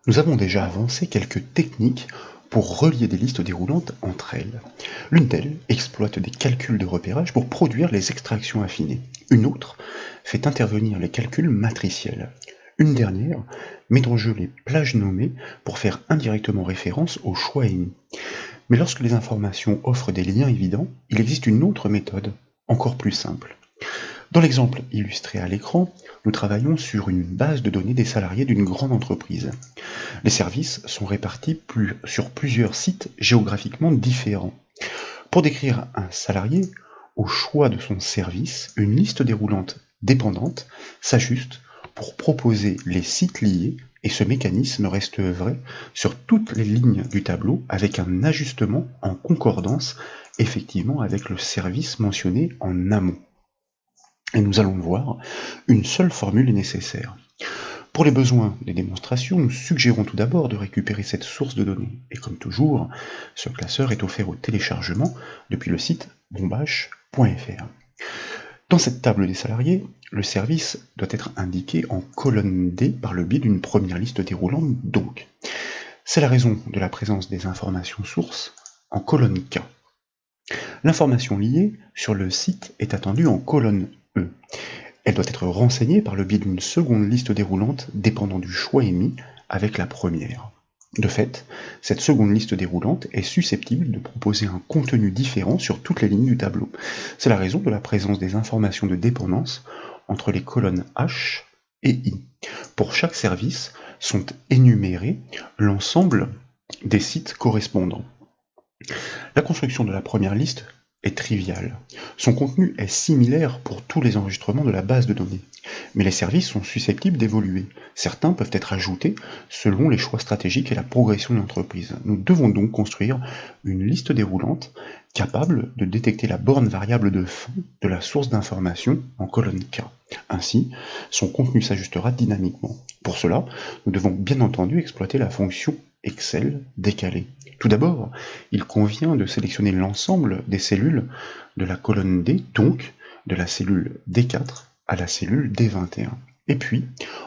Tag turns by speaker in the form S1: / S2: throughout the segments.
S1: Nous avons déjà avancé quelques techniques pour relier des listes déroulantes entre elles. L'une d'elles exploite des calculs de repérage pour produire les extractions affinées. Une autre fait intervenir les calculs matriciels. Une dernière met en jeu les plages nommées pour faire indirectement référence aux choix émis. Mais lorsque les informations offrent des liens évidents, il existe une autre méthode, encore plus simple. Dans l'exemple illustré à l'écran, nous travaillons sur une base de données des salariés d'une grande entreprise. Les services sont répartis sur plusieurs sites géographiquement différents. Pour décrire un salarié, au choix de son service, une liste déroulante dépendante s'ajuste pour proposer les sites liés et ce mécanisme reste vrai sur toutes les lignes du tableau avec un ajustement en concordance effectivement avec le service mentionné en amont. Et nous allons le voir, une seule formule est nécessaire. Pour les besoins des démonstrations, nous suggérons tout d'abord de récupérer cette source de données. Et comme toujours, ce classeur est offert au téléchargement depuis le site bombache.fr. Dans cette table des salariés, le service doit être indiqué en colonne D par le biais d'une première liste déroulante donc. C'est la raison de la présence des informations sources en colonne K. L'information liée sur le site est attendue en colonne E. Elle doit être renseignée par le biais d'une seconde liste déroulante dépendant du choix émis avec la première. De fait, cette seconde liste déroulante est susceptible de proposer un contenu différent sur toutes les lignes du tableau. C'est la raison de la présence des informations de dépendance entre les colonnes H et I. Pour chaque service sont énumérés l'ensemble des sites correspondants. La construction de la première liste est triviale. Son contenu est similaire pour tous les enregistrements de la base de données, mais les services sont susceptibles d'évoluer. Certains peuvent être ajoutés selon les choix stratégiques et la progression de l'entreprise. Nous devons donc construire une liste déroulante capable de détecter la borne variable de fin de la source d'information en colonne K. Ainsi, son contenu s'ajustera dynamiquement. Pour cela, nous devons bien entendu exploiter la fonction Excel décalée. Tout d'abord, il convient de sélectionner l'ensemble des cellules de la colonne D, donc de la cellule D4 à la cellule D21. Et puis,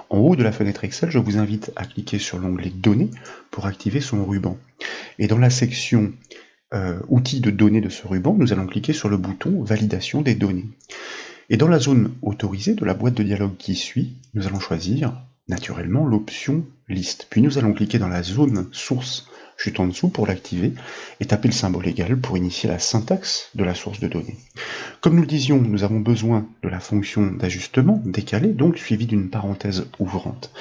S1: en haut de la fenêtre Excel, je vous invite à cliquer sur l'onglet Données pour activer son ruban. Et dans la section Outils de données de ce ruban, nous allons cliquer sur le bouton Validation des données. Et dans la zone autorisée de la boîte de dialogue qui suit, nous allons choisir naturellement l'option Liste. Puis nous allons cliquer dans la zone source juste en dessous pour l'activer et taper le symbole égal pour initier la syntaxe de la source de données. Comme nous le disions, nous avons besoin de la fonction d'ajustement décalée, donc suivie d'une parenthèse ouvrante.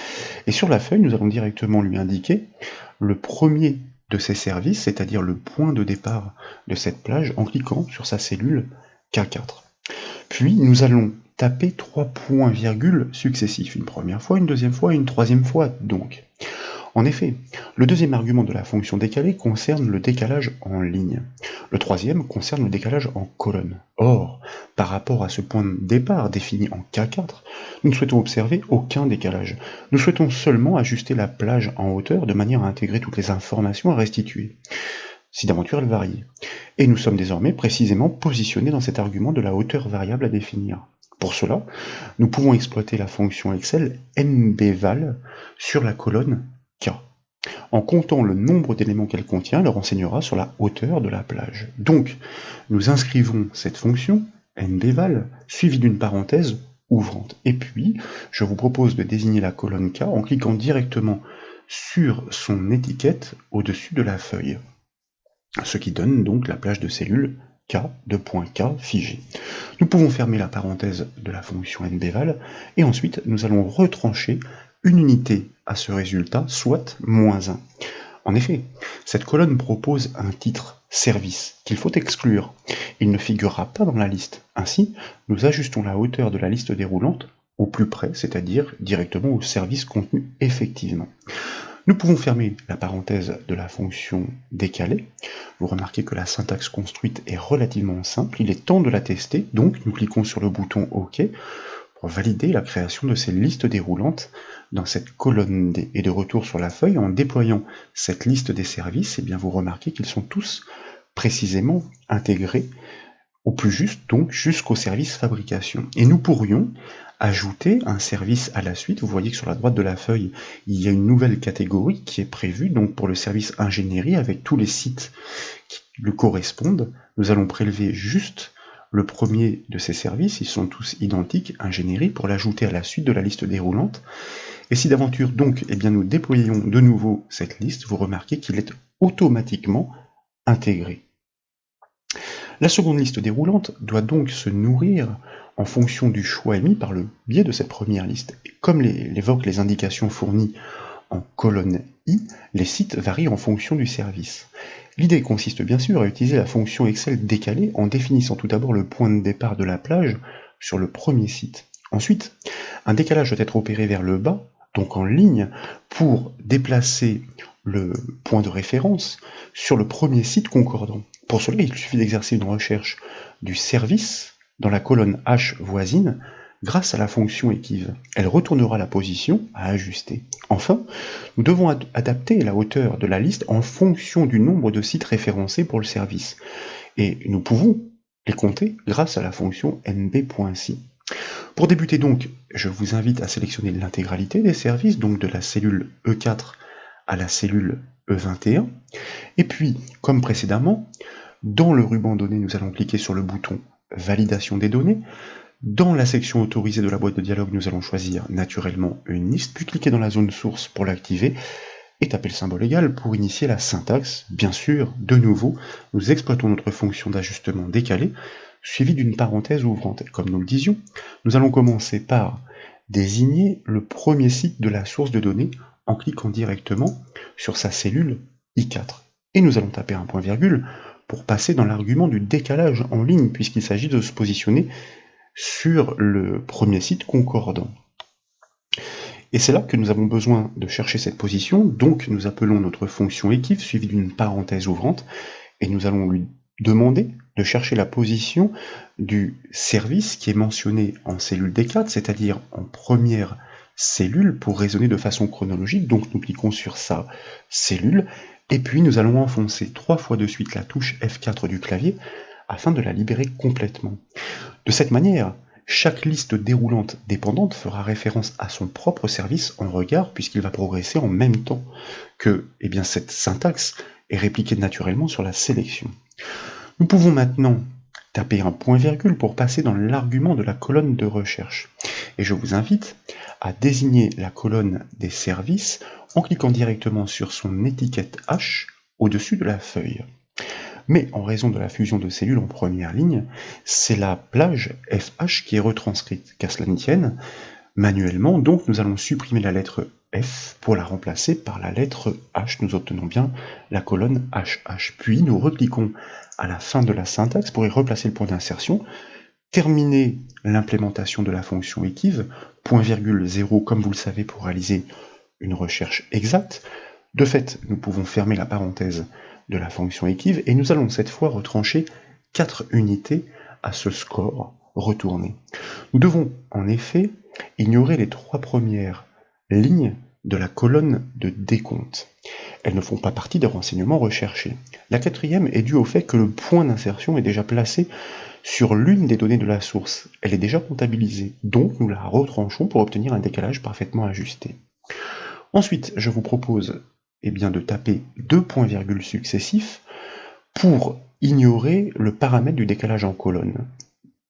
S1: Et sur la feuille, nous allons directement lui indiquer le premier de ces services, c'est-à-dire le point de départ de cette plage en cliquant sur sa cellule K4. Puis nous allons taper 3 points-virgules successifs, une première fois, une deuxième fois et une troisième fois donc. En effet, le deuxième argument de la fonction décalée concerne le décalage en ligne. Le troisième concerne le décalage en colonne. Or, par rapport à ce point de départ défini en K4, nous ne souhaitons observer aucun décalage. Nous souhaitons seulement ajuster la plage en hauteur de manière à intégrer toutes les informations à restituer, si d'aventure elles varient. Et nous sommes désormais précisément positionnés dans cet argument de la hauteur variable à définir. Pour cela, nous pouvons exploiter la fonction Excel nbval sur la colonne K. En comptant le nombre d'éléments qu'elle contient, elle renseignera sur la hauteur de la plage. Donc, nous inscrivons cette fonction nbval suivie d'une parenthèse ouvrante. Et puis, je vous propose de désigner la colonne K en cliquant directement sur son étiquette au-dessus de la feuille, ce qui donne donc la plage de cellules K, K figée. Nous pouvons fermer la parenthèse de la fonction nbval et ensuite nous allons retrancher une unité à ce résultat, soit -1. En effet, cette colonne propose un titre service qu'il faut exclure. Il ne figurera pas dans la liste. Ainsi, nous ajustons la hauteur de la liste déroulante au plus près, c'est-à-dire directement au service contenu effectivement. Nous pouvons fermer la parenthèse de la fonction décalée. Vous remarquez que la syntaxe construite est relativement simple. Il est temps de la tester, donc nous cliquons sur le bouton OK pour valider la création de ces listes déroulantes dans cette colonne D. Et de retour sur la feuille, en déployant cette liste des services, eh bien vous remarquez qu'ils sont tous précisément intégrés au plus juste, donc jusqu'au service fabrication. Et nous pourrions ajouter un service à la suite. Vous voyez que sur la droite de la feuille, il y a une nouvelle catégorie qui est prévue, donc pour le service ingénierie, avec tous les sites qui le correspondent. Nous allons prélever juste le premier de ces services, ils sont tous identiques, ingénierie, pour l'ajouter à la suite de la liste déroulante. Et si d'aventure donc, eh bien, nous déployons de nouveau cette liste, vous remarquez qu'il est automatiquement intégré. La seconde liste déroulante doit donc se nourrir en fonction du choix émis par le biais de cette première liste. Et comme l'évoquent les indications fournies en colonne I, les sites varient en fonction du service. L'idée consiste bien sûr à utiliser la fonction Excel décalée en définissant tout d'abord le point de départ de la plage sur le premier site. Ensuite, un décalage doit être opéré vers le bas, donc en ligne, pour déplacer le point de référence sur le premier site concordant. Pour cela, il suffit d'exercer une recherche du service dans la colonne H voisine grâce à la fonction équive. Elle retournera la position à ajuster. Enfin, nous devons adapter la hauteur de la liste en fonction du nombre de sites référencés pour le service. Et nous pouvons les compter grâce à la fonction nb.si. Pour débuter donc, je vous invite à sélectionner l'intégralité des services, donc de la cellule E4 à la cellule E21. Et puis, comme précédemment, dans le ruban données, nous allons cliquer sur le bouton Validation des données. Dans la section autorisée de la boîte de dialogue, nous allons choisir naturellement une liste, puis cliquer dans la zone source pour l'activer, et taper le symbole égal pour initier la syntaxe. Bien sûr, de nouveau, nous exploitons notre fonction d'ajustement décalé, suivie d'une parenthèse ouvrante. Comme nous le disions, nous allons commencer par désigner le premier site de la source de données en cliquant directement sur sa cellule I4. Et nous allons taper un point virgule pour passer dans l'argument du décalage en ligne, puisqu'il s'agit de se positionner sur le premier site concordant. Et c'est là que nous avons besoin de chercher cette position, donc nous appelons notre fonction équive suivie d'une parenthèse ouvrante, et nous allons lui demander de chercher la position du service qui est mentionné en cellule D4, c'est-à-dire en première cellule pour raisonner de façon chronologique. Donc nous cliquons sur sa cellule, et puis nous allons enfoncer 3 fois de suite la touche F4 du clavier afin de la libérer complètement. De cette manière, chaque liste déroulante dépendante fera référence à son propre service en regard, puisqu'il va progresser en même temps que cette syntaxe est répliquée naturellement sur la sélection. Nous pouvons maintenant taper un point virgule pour passer dans l'argument de la colonne de recherche. Et je vous invite à désigner la colonne des services en cliquant directement sur son étiquette H au-dessus de la feuille. Mais en raison de la fusion de cellules en première ligne, c'est la plage FH qui est retranscrite, qu'à cela ne tienne, manuellement, donc nous allons supprimer la lettre F pour la remplacer par la lettre H. Nous obtenons bien la colonne HH. Puis nous recliquons à la fin de la syntaxe pour y replacer le point d'insertion, terminer l'implémentation de la fonction équive, point virgule 0 comme vous le savez pour réaliser une recherche exacte. De fait, nous pouvons fermer la parenthèse de la fonction équive et nous allons cette fois retrancher 4 unités à ce score retourné. Nous devons en effet ignorer les 3 premières lignes de la colonne de décompte. Elles ne font pas partie des renseignements recherchés. La 4e est due au fait que le point d'insertion est déjà placé sur l'une des données de la source. Elle est déjà comptabilisée, donc nous la retranchons pour obtenir un décalage parfaitement ajusté. Ensuite, je vous propose de taper 2 points virgules successifs pour ignorer le paramètre du décalage en colonne.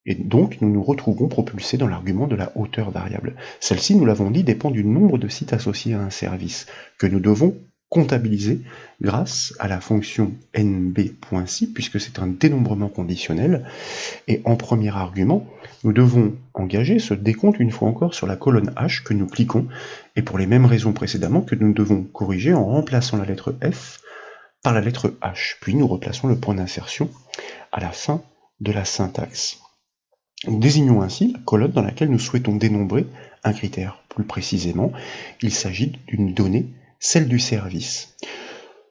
S1: Et donc, nous nous retrouvons propulsés dans l'argument de la hauteur variable. Celle-ci, nous l'avons dit, dépend du nombre de sites associés à un service, que nous devons comptabiliser grâce à la fonction nb.si, puisque c'est un dénombrement conditionnel. Et en premier argument, nous devons engager ce décompte une fois encore sur la colonne H que nous cliquons, et pour les mêmes raisons précédemment que nous devons corriger en remplaçant la lettre F par la lettre H. Puis nous replaçons le point d'insertion à la fin de la syntaxe. Nous désignons ainsi la colonne dans laquelle nous souhaitons dénombrer un critère. Plus précisément, il s'agit d'une donnée, celle du service.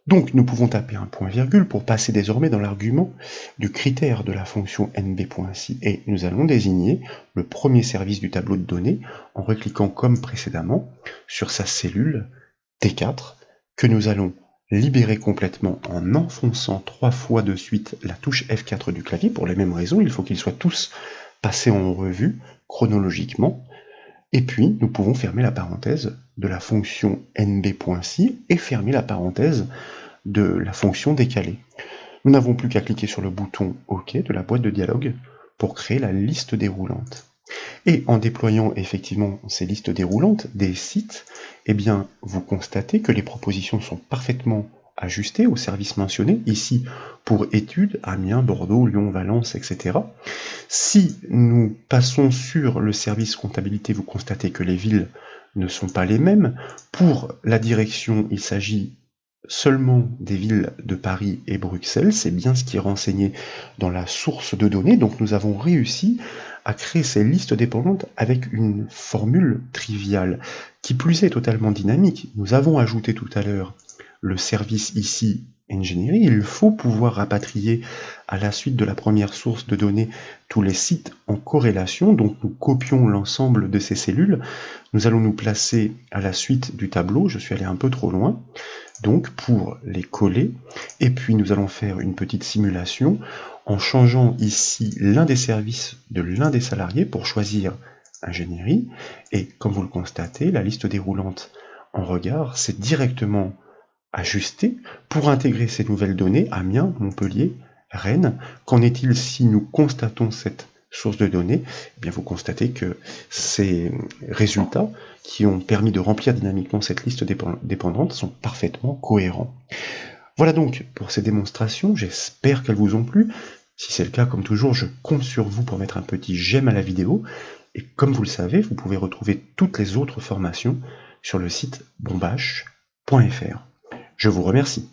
S1: Donc nous pouvons taper un point virgule pour passer désormais dans l'argument du critère de la fonction nb.si et nous allons désigner le premier service du tableau de données en recliquant comme précédemment sur sa cellule T4 que nous allons libérer complètement en enfonçant 3 fois de suite la touche F4 du clavier. Pour les mêmes raisons, il faut qu'ils soient tous passés en revue chronologiquement. Et puis, nous pouvons fermer la parenthèse de la fonction nb.si et fermer la parenthèse de la fonction décalée. Nous n'avons plus qu'à cliquer sur le bouton OK de la boîte de dialogue pour créer la liste déroulante. Et en déployant effectivement ces listes déroulantes des sites, eh bien, vous constatez que les propositions sont parfaitement ajustées aux services mentionnés, ici pour études, Amiens, Bordeaux, Lyon, Valence, etc. Si nous passons sur le service comptabilité, vous constatez que les villes ne sont pas les mêmes. Pour la direction, il s'agit seulement des villes de Paris et Bruxelles, c'est bien ce qui est renseigné dans la source de données, donc nous avons réussi à créer ces listes dépendantes avec une formule triviale, qui plus est totalement dynamique. Nous avons ajouté tout à l'heure le service ici, ingénierie, il faut pouvoir rapatrier à la suite de la première source de données tous les sites en corrélation, donc nous copions l'ensemble de ces cellules, nous allons nous placer à la suite du tableau, je suis allé un peu trop loin, donc pour les coller, et puis nous allons faire une petite simulation en changeant ici l'un des services de l'un des salariés pour choisir ingénierie, et comme vous le constatez, la liste déroulante en regard s'est directement ajustée pour intégrer ces nouvelles données Amiens, Montpellier, Rennes. Qu'en est-il si nous constatons cette source de données? Eh bien, vous constatez que ces résultats qui ont permis de remplir dynamiquement cette liste dépendante sont parfaitement cohérents. Voilà donc pour ces démonstrations, j'espère qu'elles vous ont plu. Si c'est le cas, comme toujours, je compte sur vous pour mettre un petit j'aime à la vidéo. Et comme vous le savez, vous pouvez retrouver toutes les autres formations sur le site bombache.fr. Je vous remercie.